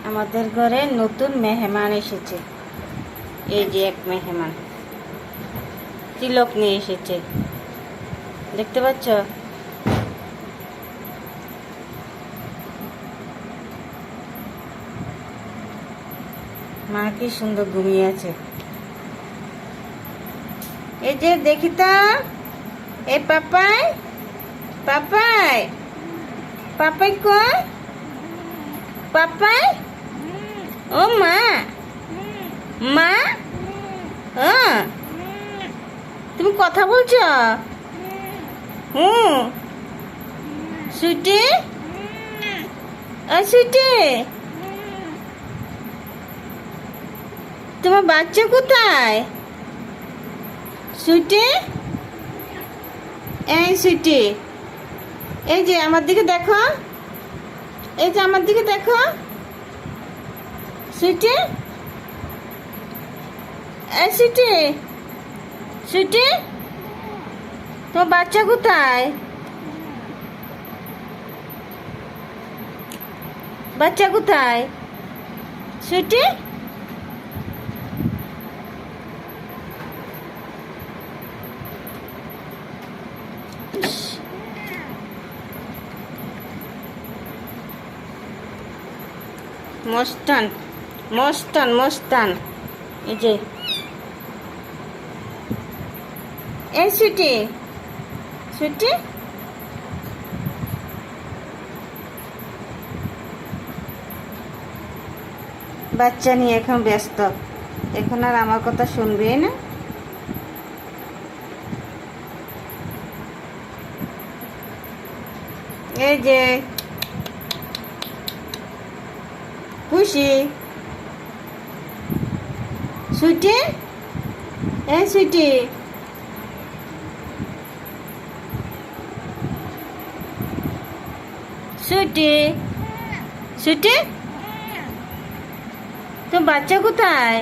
আমাদের ঘরে নতুন মেহমান এসেছে। এই যে এক মেহমান তিলক নিয়ে এসেছে, দেখতে পাচ্ছ? মা কি সুন্দর ঘুমিয়ে আছে। এই যে দেখি তো, এ পাপাই পাপাই পাপাই কই? পাপাই, ও মা, মা, তুমি কথা বলছো? হুম, সুইটি, সুইটি, তোমার বাচ্চা কোথায়? সুইটি, এই সুইটি, এই যে আমার দিকে দেখো, এই যে আমার দিকে দেখো। সুইটি, এই সুইটি, সুইটি, তোমার বাচ্চা কোথায়? বাচ্চা কোথায়? সুইটি, মস্তান মস্তান মস্তান, এই যে এই সুইটি, সুইটি, বাচ্চা নিয়ে এখন ব্যস্ত, এখন আর আমার কথা শুনবে না। এই যে খুশি, সুইটি, এই সুইটি, সুইটি, সুইটি, তো বাচ্চা কোথায়?